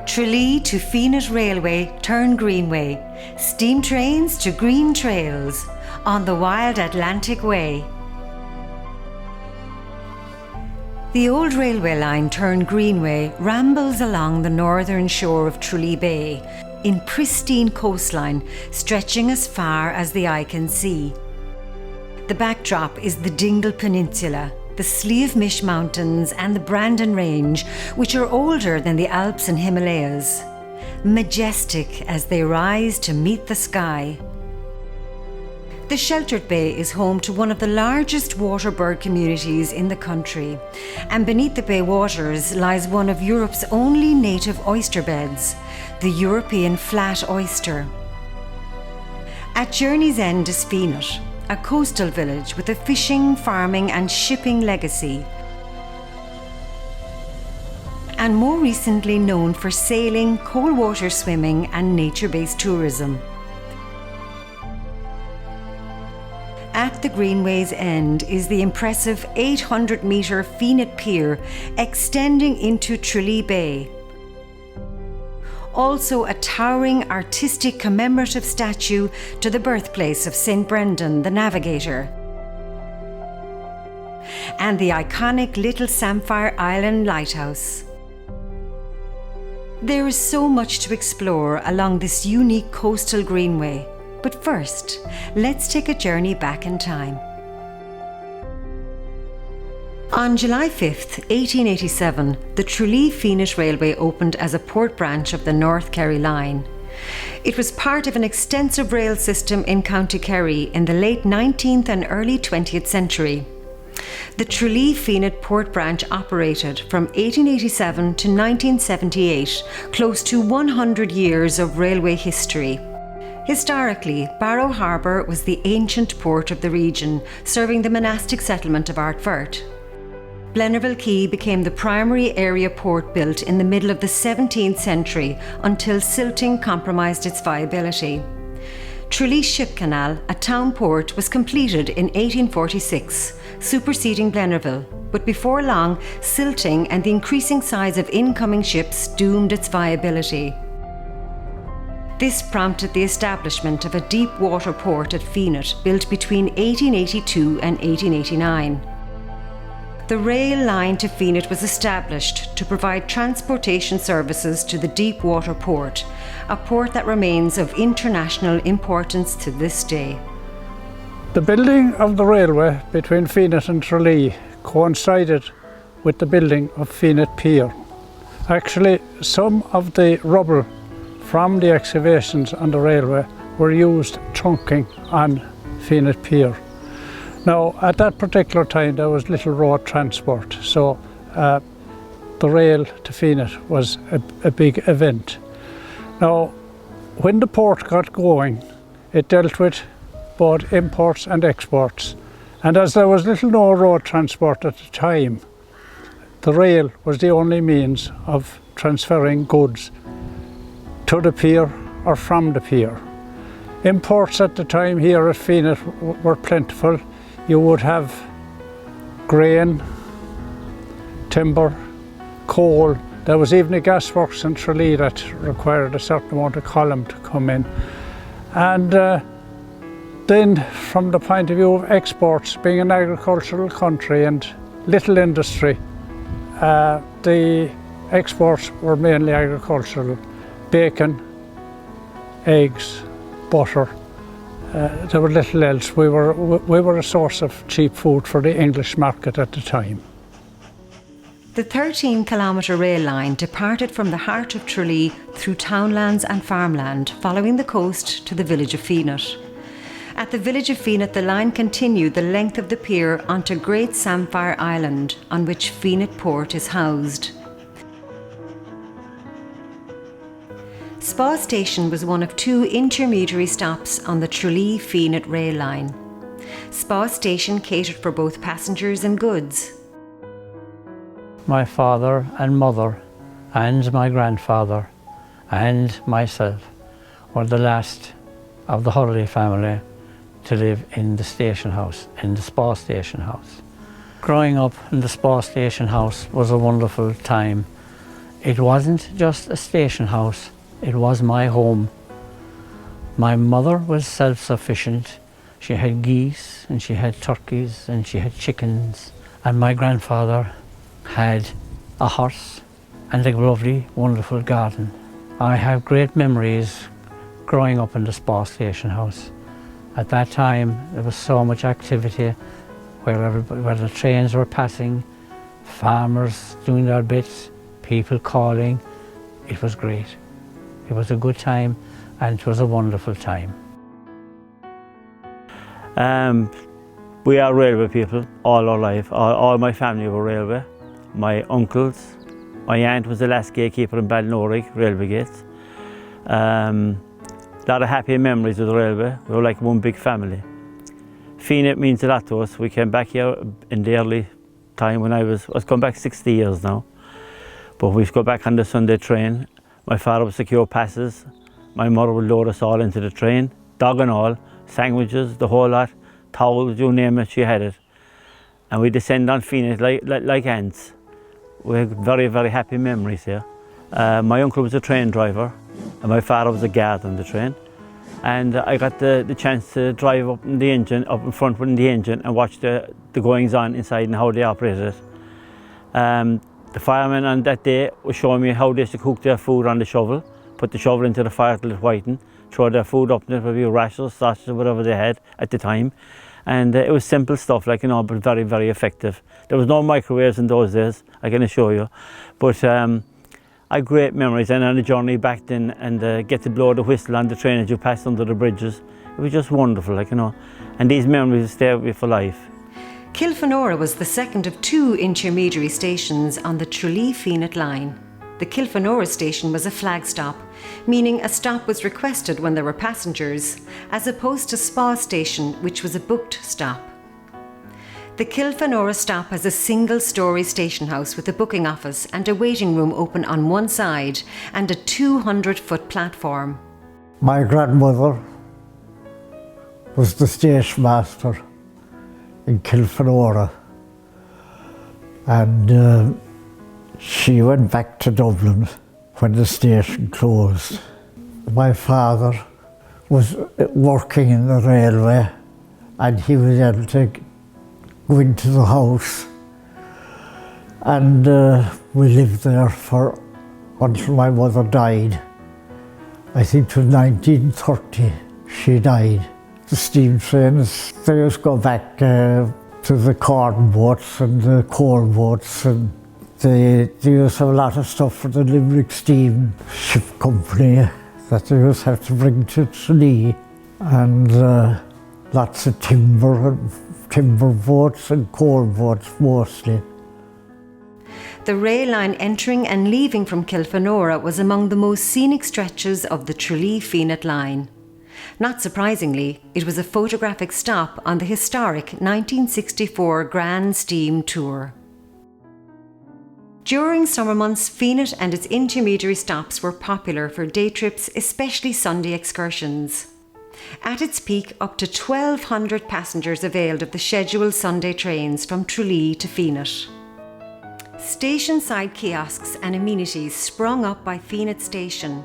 Tralee to Fenit Railway turn Greenway, steam trains to green trails on the wild Atlantic Way. The old railway line turned Greenway rambles along the northern shore of Tralee Bay in pristine coastline stretching as far as the eye can see. The backdrop is the Dingle Peninsula, the Slieve Mountains and the Brandon Range, which are older than the Alps and Himalayas, majestic as they rise to meet the sky. The sheltered bay is home to one of the largest waterbird communities in the country, and beneath the bay waters lies one of Europe's only native oyster beds, the European flat oyster. At Journey's End is Fenit, a coastal village with a fishing, farming and shipping legacy, and more recently known for sailing, cold water swimming and nature-based tourism. At the Greenway's end is the impressive 800-metre Fenit Pier extending into Tralee Bay. Also a towering artistic commemorative statue to the birthplace of St. Brendan the Navigator. And the iconic Little Samphire Island Lighthouse. There is so much to explore along this unique coastal greenway, but first, let's take a journey back in time. On July 5th, 1887, the Tralee-Fenit Railway opened as a port branch of the North Kerry Line. It was part of an extensive rail system in County Kerry in the late 19th and early 20th century. The Tralee-Fenit port branch operated from 1887 to 1978, close to 100 years of railway history. Historically, Barrow Harbour was the ancient port of the region, serving the monastic settlement of Ardfert. Blennerville Quay became the primary area port built in the middle of the 17th century until silting compromised its viability. Tralee Ship Canal, a town port, was completed in 1846, superseding Blennerville, but before long, silting and the increasing size of incoming ships doomed its viability. This prompted the establishment of a deep water port at Fenit, built between 1882 and 1889. The rail line to Fenit was established to provide transportation services to the deep water port, a port that remains of international importance to this day. The building of the railway between Fenit and Tralee coincided with the building of Fenit Pier. Actually, some of the rubble from the excavations on the railway were used trunking on Fenit Pier. Now, at that particular time, there was little road transport, so the rail to Fenit was a big event. Now, when the port got going, it dealt with both imports and exports, and as there was little no road transport at the time, the rail was the only means of transferring goods to the pier or from the pier. Imports at the time here at Fenit were plentiful. You would have grain, timber, coal. There was even a gasworks in Tralee that required a certain amount of column to come in. And then from the point of view of exports, being an agricultural country and little industry, the exports were mainly agricultural. Bacon, eggs, butter. There were little else. We were a source of cheap food for the English market at the time. The 13-kilometre rail line departed from the heart of Tralee through townlands and farmland, following the coast to the village of Fenit. At the village of Fenit, the line continued the length of the pier onto Great Samphire Island, on which Fenit Port is housed. Spa Station was one of two intermediary stops on the Tralee-Fenit rail line. Spa Station catered for both passengers and goods. My father and mother and my grandfather and myself were the last of the Hurley family to live in the station house, in the Spa Station house. Growing up in the Spa Station house was a wonderful time. It wasn't just a station house, it was my home. My mother was self-sufficient. She had geese and she had turkeys and she had chickens, and my grandfather had a horse and a lovely, wonderful garden. I have great memories growing up in the Spa station house. At that time there was so much activity where the trains were passing, farmers doing their bits, people calling. It was great. It was a good time and it was a wonderful time. We are railway people all our life. All my family were railway. My uncles, my aunt was the last gatekeeper in Ballinorick, railway gates. A lot of happy memories of the railway. We were like one big family. Fenit means a lot to us. We came back here in the early time when I was come back 60 years now. But we'd go back on the Sunday train. My father would secure passes. My mother would load us all into the train, dog and all, sandwiches, the whole lot, towels, you name it, she had it. And we descend on Fenit like ants. We had very, very happy memories here. My uncle was a train driver and my father was a guard on the train. And I got the chance to drive up in the engine, up in front in the engine, and watch the goings on inside and how they operated it. The firemen on that day were showing me how they used to cook their food on the shovel, put the shovel into the fire till it whitened, throw their food up in it, maybe rashers, sausages, whatever they had at the time. And it was simple stuff, like, you know, but very, very effective. There was no microwaves in those days, I can assure you. But I had great memories, and on the journey back then, and get to blow the whistle on the train as you passed under the bridges. It was just wonderful, like, you know. And these memories stay with me for life. Kilfenora was the second of two intermediary stations on the Tralee-Fenit line. The Kilfenora station was a flag stop, meaning a stop was requested when there were passengers, as opposed to Spa station, which was a booked stop. The Kilfenora stop has a single-storey station house with a booking office and a waiting room open on one side and a 200-foot platform. My grandmother was the station master in Kilfenora, and she went back to Dublin when the station closed. My father was working in the railway and he was able to go into the house, and we lived there until my mother died. I think it was 1930 she died. The steam trains, they used to go back to the corn boats and the coal boats, and they used to have a lot of stuff for the Limerick Steam Ship Company that they used to have to bring to Tralee, and lots of timber boats and coal boats mostly. The rail line entering and leaving from Kilfenora was among the most scenic stretches of the Tralee-Fenit line. Not surprisingly, it was a photographic stop on the historic 1964 Grand Steam Tour. During summer months, Fenit and its intermediary stops were popular for day trips, especially Sunday excursions. At its peak, up to 1,200 passengers availed of the scheduled Sunday trains from Tralee to Fenit. Station-side kiosks and amenities sprung up by Fenit Station.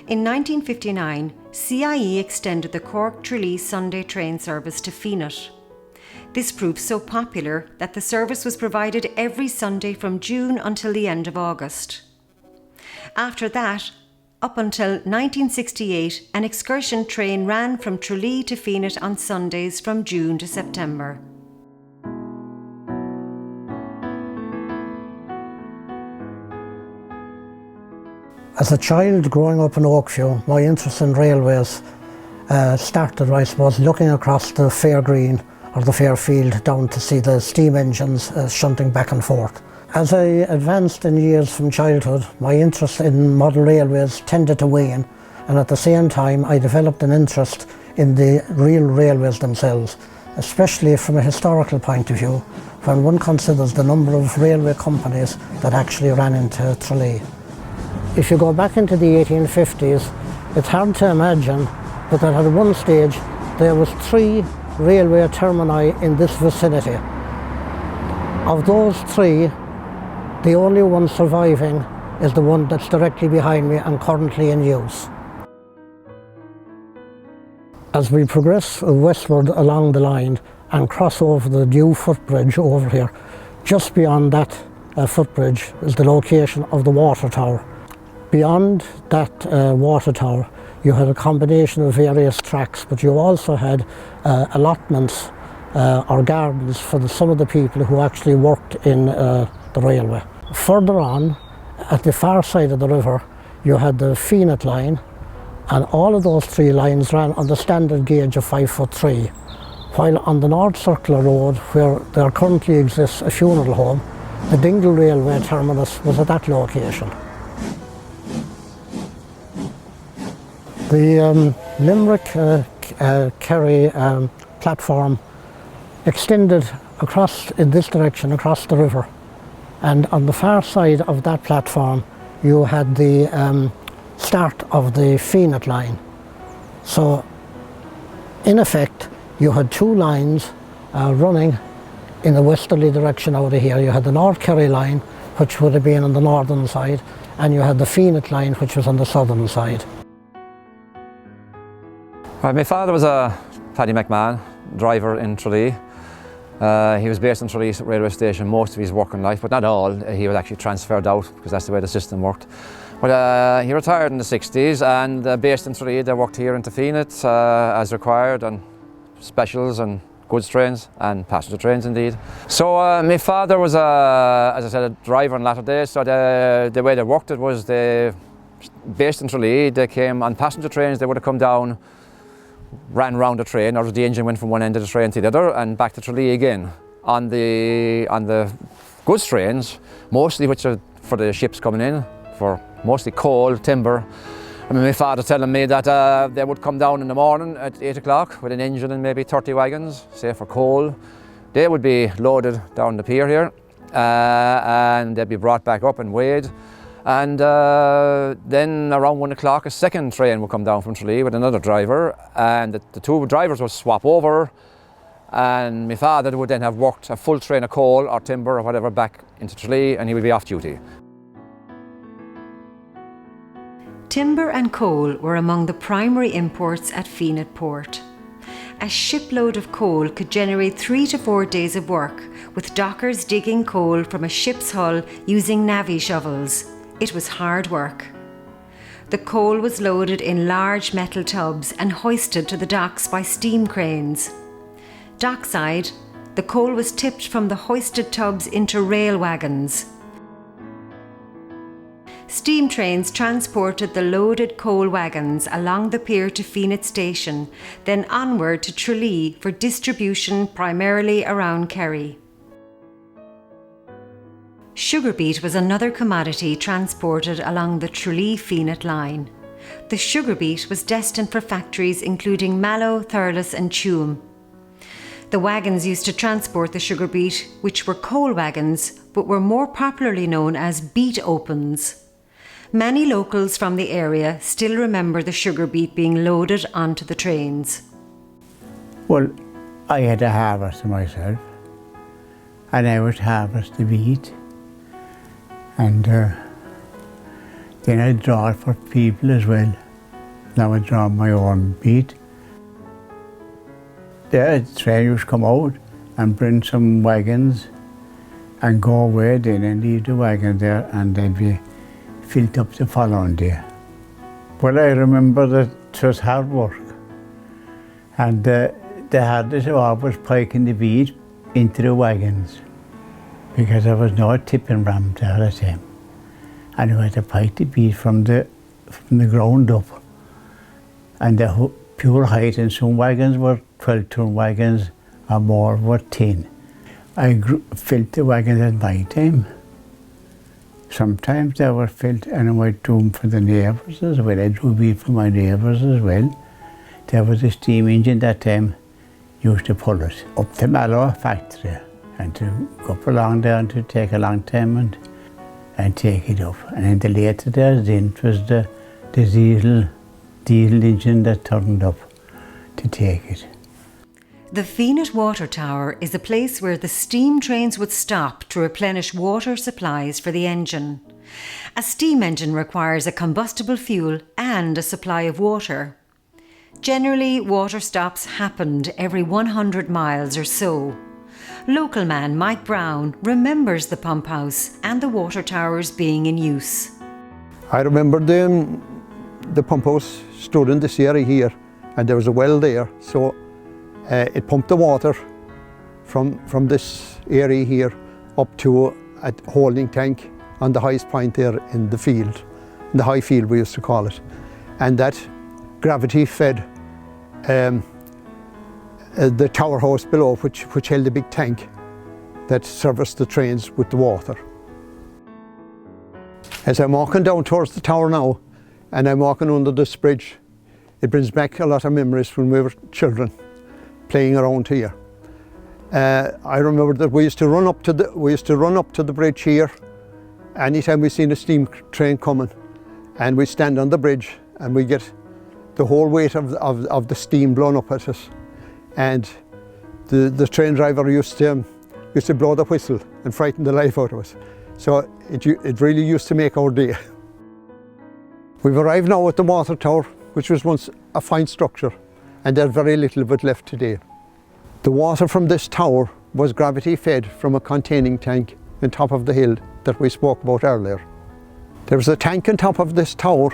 In 1959, CIE extended the Cork-Tralee Sunday train service to Fenit. This proved so popular that the service was provided every Sunday from June until the end of August. After that, up until 1968, an excursion train ran from Tralee to Fenit on Sundays from June to September. As a child growing up in Oakview, my interest in railways started, I suppose, looking across the fair green or the fair field down to see the steam engines shunting back and forth. As I advanced in years from childhood, my interest in model railways tended to wane, and at the same time I developed an interest in the real railways themselves, especially from a historical point of view, when one considers the number of railway companies that actually ran into Tralee. If you go back into the 1850s, it's hard to imagine that at one stage there was 3 railway termini in this vicinity. Of those 3, the only one surviving is the one that's directly behind me and currently in use. As we progress westward along the line and cross over the new footbridge over here, just beyond that footbridge is the location of the water tower. Beyond that water tower, you had a combination of various tracks, but you also had allotments or gardens for some of the people who actually worked in the railway. Further on, at the far side of the river, you had the Fenit line, and all of those three lines ran on the standard gauge of 5'3", while on the North Circular Road, where there currently exists a funeral home, the Dingle Railway terminus was at that location. The Limerick Kerry platform extended across in this direction across the river, and on the far side of that platform you had the start of the Fenit line. So in effect you had two lines running in the westerly direction out of here. You had the North Kerry line, which would have been on the northern side, and you had the Fenit line, which was on the southern side. Right, my father was a Paddy McMahon, driver in Tralee. He was based in Tralee railway station most of his working life, but not all. He was actually transferred out because that's the way the system worked. But he retired in the 60s and based in Tralee, they worked here into Fenit as required on specials and goods trains and passenger trains indeed. So my father was, as I said, a driver in latter days, so the way they worked it was they, based in Tralee, they came on passenger trains, they would have come down, ran round the train, or the engine went from one end of the train to the other and back to Tralee again. On the goods trains, mostly which are for the ships coming in, for mostly coal, timber. I mean, my father telling me that they would come down in the morning at 8 o'clock with an engine and maybe 30 wagons, say for coal. They would be loaded down the pier here and they'd be brought back up and weighed. And then around 1 o'clock a second train would come down from Tralee with another driver, and the two drivers would swap over, and my father would then have worked a full train of coal or timber or whatever back into Tralee, and he would be off duty. Timber and coal were among the primary imports at Fenit Port. A shipload of coal could generate 3 to 4 days of work, with dockers digging coal from a ship's hull using navvy shovels. It was hard work. The coal was loaded in large metal tubs and hoisted to the docks by steam cranes. Dockside, the coal was tipped from the hoisted tubs into rail wagons. Steam trains transported the loaded coal wagons along the pier to Fenit Station, then onward to Tralee for distribution primarily around Kerry. Sugar beet was another commodity transported along the Tralee-Fenit line. The sugar beet was destined for factories including Mallow, Thurles and Tuam. The wagons used to transport the sugar beet, which were coal wagons, but were more popularly known as beet opens. Many locals from the area still remember the sugar beet being loaded onto the trains. Well, I had a harvest myself, and I would harvest the beet. And then I'd draw it for people as well. Now I draw my own beet. The train would come out and bring some wagons and go away then and leave the wagon there, and they'd be filled up the following day. Well, I remember that it was hard work, and the hardest job was piking the beet into the wagons, because there was no tipping ramp there at the time. And you had to pike the beet from the ground up. And the pure height in some wagons were 12-ton wagons, or more were 10. I filled the wagons at night time. Sometimes they were filled and I might do them for the neighbours as well. I drew beet for my neighbours as well. There was a steam engine that time used to pull it up to Mallow factory. And to go up along there and to take a long time and take it up. And then the later there, then it was the diesel engine that turned up to take it. The Fenit water tower is a place where the steam trains would stop to replenish water supplies for the engine. A steam engine requires a combustible fuel and a supply of water. Generally, water stops happened every 100 miles or so. Local man Mike Brown remembers the pump house and the water towers being in use. I remember the pump house stood in this area here, and there was a well there, so it pumped the water from this area here up to a holding tank on the highest point there in the field, in the high field we used to call it. And that gravity fed the tower house below, which held a big tank that serviced the trains with the water. As I'm walking down towards the tower now, and I'm walking under this bridge, it brings back a lot of memories when we were children, playing around here. I remember that we used to run up to the bridge here anytime we seen a steam train coming, and we stand on the bridge and we get the whole weight of the steam blown up at us. And the train driver used to blow the whistle and frighten the life out of us. So it really used to make our day. We've arrived now at the water tower, which was once a fine structure, and there's very little of it left today. The water from this tower was gravity fed from a containing tank on top of the hill that we spoke about earlier. There was a tank on top of this tower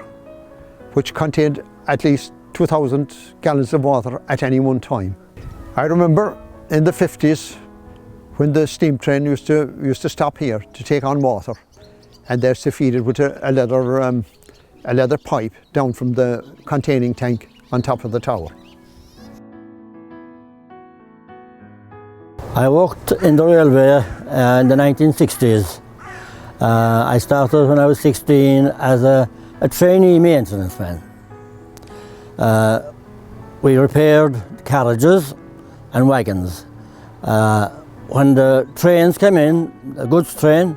which contained at least 2,000 gallons of water at any one time. I remember in the 50s when the steam train used to stop here to take on water, and there's to feed it with a leather pipe down from the containing tank on top of the tower. I worked in the railway in the 1960s. I started when I was 16 as a trainee maintenance man. We repaired carriages and wagons. When the trains came in, a goods train,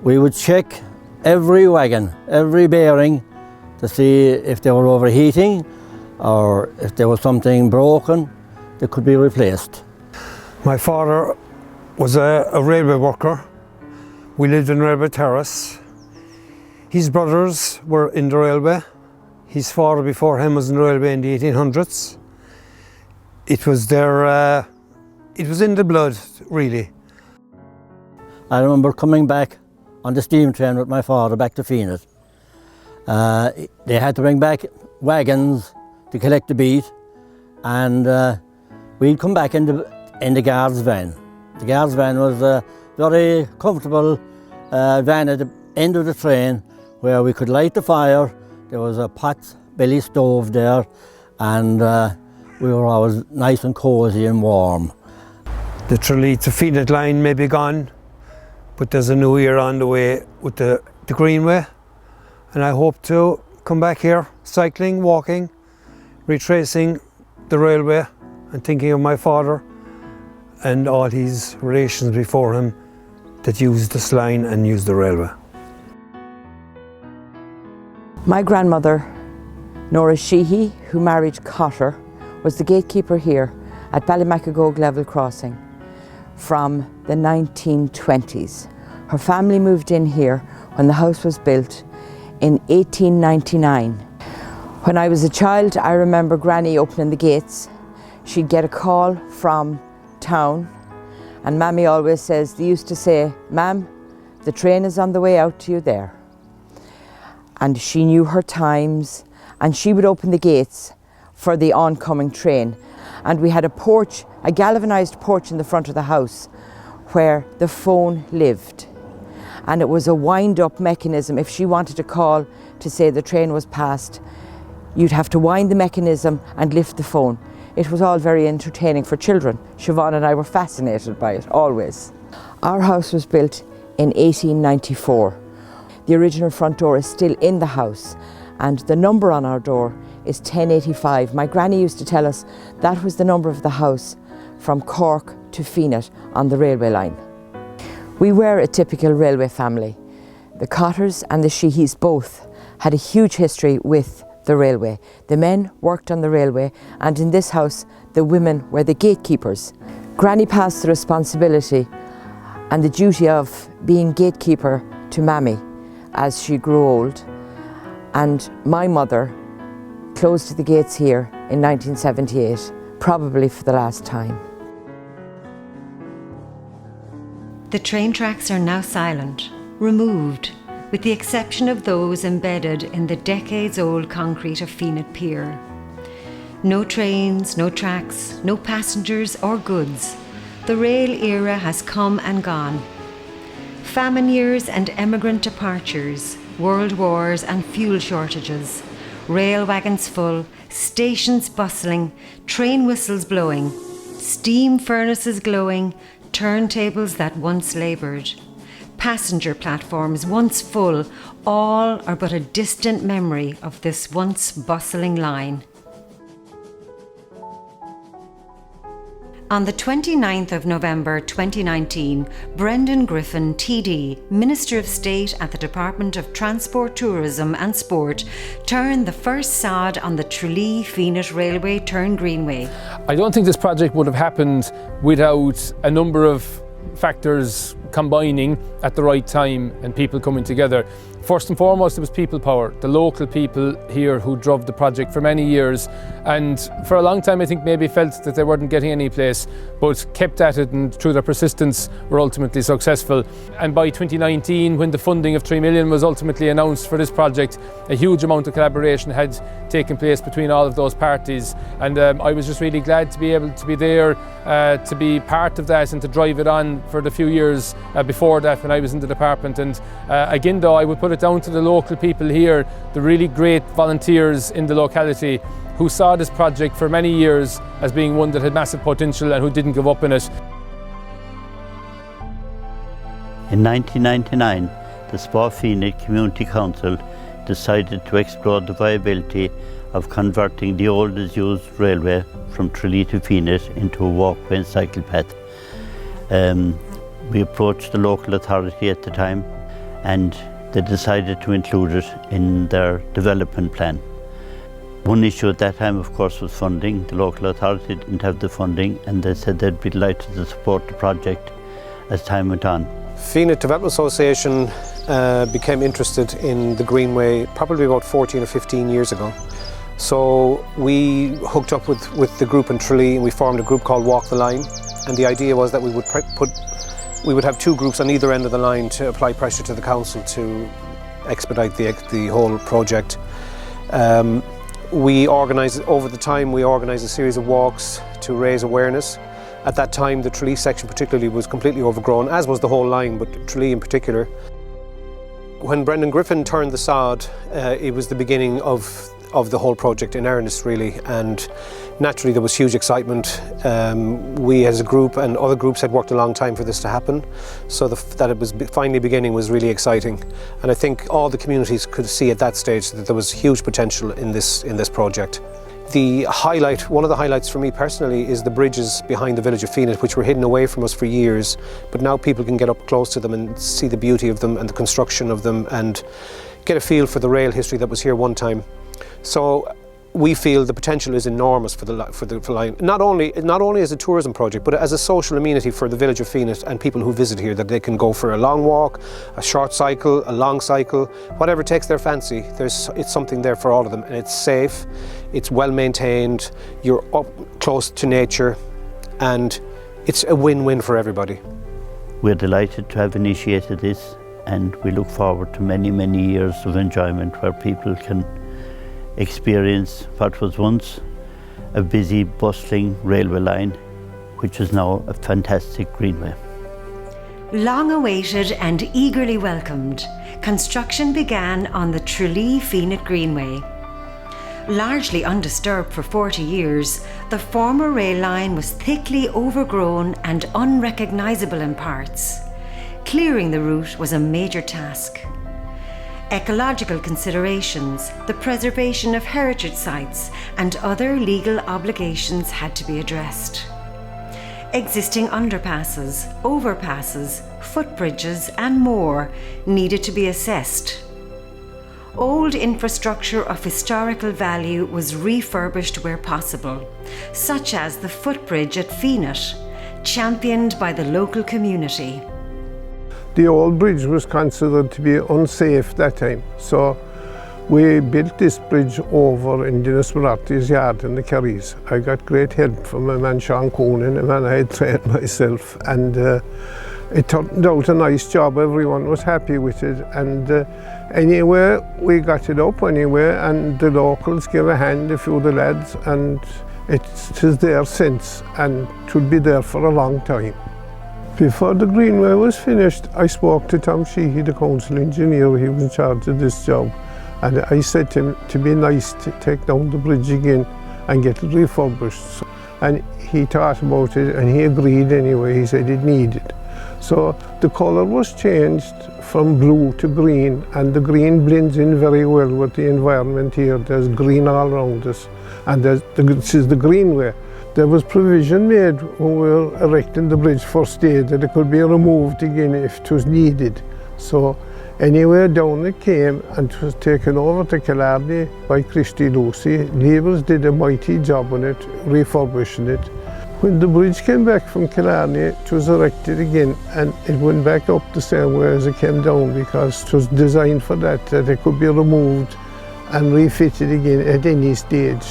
we would check every wagon, every bearing to see if they were overheating or if there was something broken that could be replaced. My father was a railway worker. We lived in Railway Terrace. His brothers were in the railway. His father before him was in the railway in the 1800s. It was it was in the blood, really. I remember coming back on the steam train with my father back to Fenit. They had to bring back wagons to collect the beat, and we'd come back in the guard's van. The guard's van was a very comfortable van at the end of the train where we could light the fire. There was a pot-belly stove there, and we were always nice and cosy and warm. The Tralee to Fenit line may be gone, but there's a new year on the way with the Greenway, and I hope to come back here cycling, walking, retracing the railway and thinking of my father and all his relations before him that used this line and used the railway. My grandmother, Nora Sheehy, who married Cotter, was the gatekeeper here at Ballymacagog level crossing from the 1920s. Her family moved in here when the house was built in 1899. When I was a child, I remember Granny opening the gates. She'd get a call from town, and Mammy always says, they used to say, "Ma'am, the train is on the way out to you there." And she knew her times, and she would open the gates for the oncoming train. And we had a porch, a galvanised porch in the front of the house where the phone lived. And it was a wind-up mechanism. If she wanted to call to say the train was passed, you'd have to wind the mechanism and lift the phone. It was all very entertaining for children. Siobhan and I were fascinated by it, always. Our house was built in 1894. The original front door is still in the house, and the number on our door is 1085. My granny used to tell us that was the number of the house from Cork to Fenit on the railway line. We were a typical railway family. The Cotters and the Sheehys both had a huge history with the railway. The men worked on the railway, and in this house the women were the gatekeepers. Granny passed the responsibility and the duty of being gatekeeper to Mammy as she grew old, and my mother closed the gates here in 1978, probably for the last time. The train tracks are now silent, removed, with the exception of those embedded in the decades-old concrete of Fenit Pier. No trains, no tracks, no passengers or goods. The rail era has come and gone. Famine years and emigrant departures, world wars and fuel shortages, rail wagons full, stations bustling, train whistles blowing, steam furnaces glowing, turntables that once laboured, passenger platforms once full, all are but a distant memory of this once bustling line. On the 29th of November 2019, Brendan Griffin, TD, Minister of State at the Department of Transport, Tourism and Sport, turned the first sod on the Tralee Fenit Railway turn Greenway. I don't think this project would have happened without a number of factors combining at the right time and people coming together. First and foremost, it was people power, the local people here who drove the project for many years, and for a long time I think maybe felt that they weren't getting any place, but kept at it, and through their persistence were ultimately successful. And by 2019, when the funding of 3 million was ultimately announced for this project, a huge amount of collaboration had taken place between all of those parties, and I was just really glad to be able to be there, to be part of that and to drive it on for the few years before that when I was in the department. And again though, I would put it down to the local people here, the really great volunteers in the locality who saw this project for many years as being one that had massive potential and who didn't give up in it. In 1999, the Spa Fenit Community Council decided to explore the viability of converting the old disused railway from Tralee to Fenit into a walkway and cycle path. We approached the local authority at the time, and they decided to include it in their development plan. One issue at that time, of course, was funding. The local authority didn't have the funding, and they said they'd be delighted to support the project as time went on. Fenit Development Association became interested in the Greenway probably about 14 or 15 years ago. So we hooked up with the group in Tralee, and we formed a group called Walk the Line. And the idea was that we would have two groups on either end of the line to apply pressure to the council to expedite the whole project. We organised a series of walks to raise awareness. At that time, the Tralee section particularly was completely overgrown, as was the whole line, but Tralee in particular. When Brendan Griffin turned the sod, it was the beginning of the whole project in earnest, really, and naturally there was huge excitement. We as a group and other groups had worked a long time for this to happen, so that it was finally beginning was really exciting. And I think all the communities could see at that stage that there was huge potential in this project. One of the highlights for me personally is the bridges behind the village of Fenit, which were hidden away from us for years, but now people can get up close to them and see the beauty of them and the construction of them and get a feel for the rail history that was here one time. So we feel the potential is enormous for the line, not only as a tourism project, but as a social amenity for the village of Fenit and people who visit here, that they can go for a long walk, a short cycle, a long cycle, whatever takes their fancy. It's something there for all of them, and it's safe, it's well maintained, you're up close to nature, and it's a win-win for everybody. We're delighted to have initiated this, and we look forward to many, many years of enjoyment where people can experience what was once a busy, bustling railway line, which is now a fantastic greenway. Long awaited and eagerly welcomed, construction began on the Tralee Fenit Greenway. Largely undisturbed for 40 years, the former rail line was thickly overgrown and unrecognisable in parts. Clearing the route was a major task. Ecological considerations, the preservation of heritage sites, and other legal obligations had to be addressed. Existing underpasses, overpasses, footbridges, and more needed to be assessed. old infrastructure of historical value was refurbished where possible, such as the footbridge at Fenit, championed by the local community. The old bridge was considered to be unsafe that time, so we built this bridge over in Dennis Marotti's yard in the Kerries. I got great help from a man, Sean Coonan, a man I had trained myself, and it turned out a nice job. Everyone was happy with it, and anyway, we got it up anyway, and the locals gave a hand, a few of the lads, and it is there since, and it will be there for a long time. Before the Greenway was finished, I spoke to Tom Sheehy, the council engineer. He was in charge of this job, and I said to him to be nice to take down the bridge again and get it refurbished. And he thought about it and he agreed anyway. He said it needed. So the colour was changed from blue to green, and the green blends in very well with the environment here. There's green all around us, and this is the Greenway. There was provision made when we were erecting the bridge first day that it could be removed again if it was needed. So anyway, down it came and it was taken over to Killarney by Christy Lucy. Neighbours did a mighty job on it, refurbishing it. When the bridge came back from Killarney, it was erected again, and it went back up the same way as it came down, because it was designed for that it could be removed and refitted again at any stage.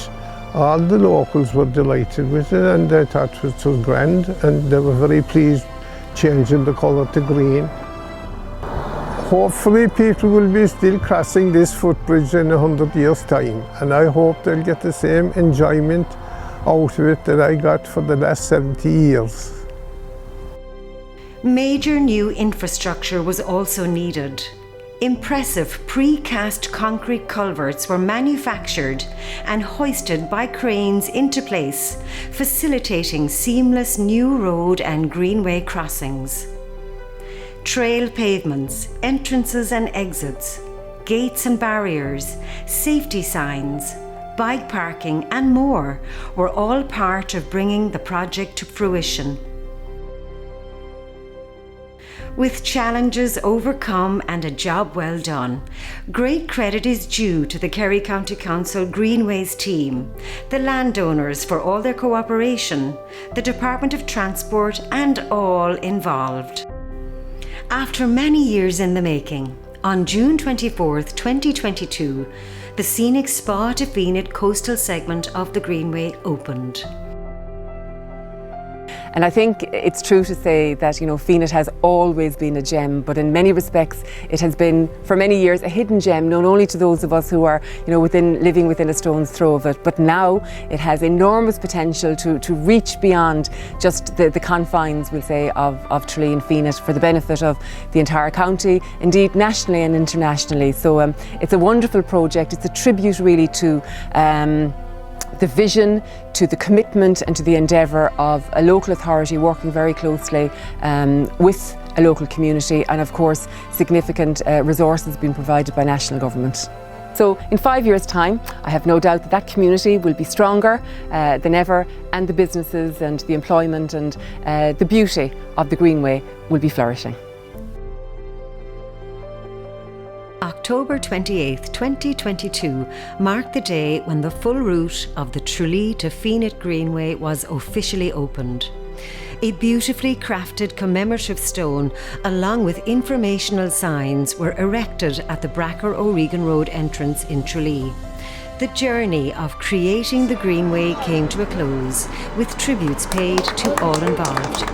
All the locals were delighted with it, and they thought it was grand, and they were very pleased changing the colour to green. Hopefully people will be still crossing this footbridge in 100 years' time, and I hope they'll get the same enjoyment out of it that I got for the last 70 years. Major new infrastructure was also needed. Impressive precast concrete culverts were manufactured and hoisted by cranes into place, facilitating seamless new road and greenway crossings. Trail pavements, entrances and exits, gates and barriers, safety signs, bike parking and more were all part of bringing the project to fruition. With challenges overcome and a job well done, great credit is due to the Kerry County Council Greenways team, the landowners for all their cooperation, the Department of Transport and all involved. After many years in the making, on June 24th, 2022, the scenic Spa to Fenit coastal segment of the Greenway opened. And I think it's true to say that, Fenit has always been a gem, but in many respects it has been for many years a hidden gem, known only to those of us who are, living within a stone's throw of it. But now it has enormous potential to reach beyond just the confines, we'll say, of Tralee and Fenit for the benefit of the entire county, indeed nationally and internationally. So it's a wonderful project. It's a tribute really to the vision, to the commitment and to the endeavour of a local authority working very closely with a local community, and of course significant resources being provided by national government. So in 5 years' time, I have no doubt that community will be stronger than ever, and the businesses and the employment and the beauty of the Greenway will be flourishing. October 28, 2022 marked the day when the full route of the Tralee to Fenit Greenway was officially opened. A beautifully crafted commemorative stone along with informational signs were erected at the Bracker O'Regan Road entrance in Tralee. The journey of creating the Greenway came to a close, with tributes paid to all involved.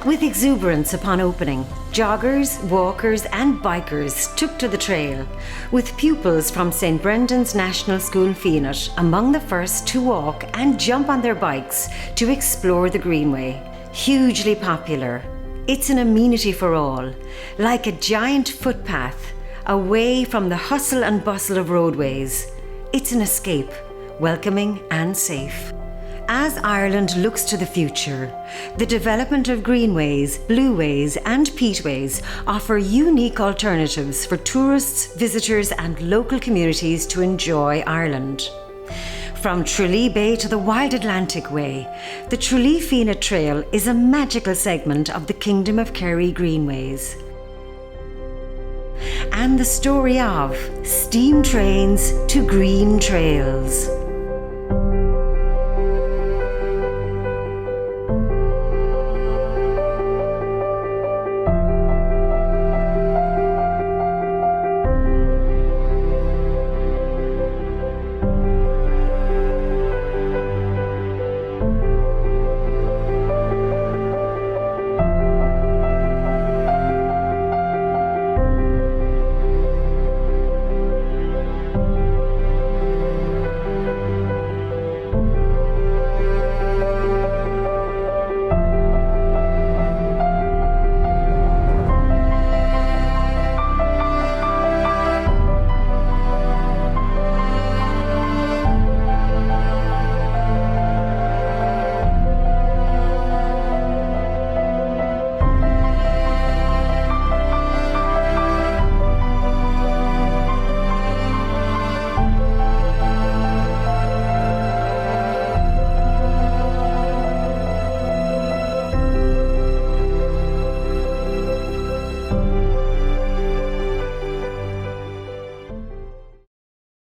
With exuberance upon opening, joggers, walkers and bikers took to the trail, with pupils from St Brendan's National School Fenit among the first to walk and jump on their bikes to explore the Greenway. Hugely popular, it's an amenity for all, like a giant footpath away from the hustle and bustle of roadways. It's an escape, welcoming and safe. As Ireland looks to the future, the development of greenways, blueways and peatways offer unique alternatives for tourists, visitors and local communities to enjoy Ireland. From Tralee Bay to the Wild Atlantic Way, the Tralee Fenit Trail is a magical segment of the Kingdom of Kerry Greenways. And the story of steam trains to green trails.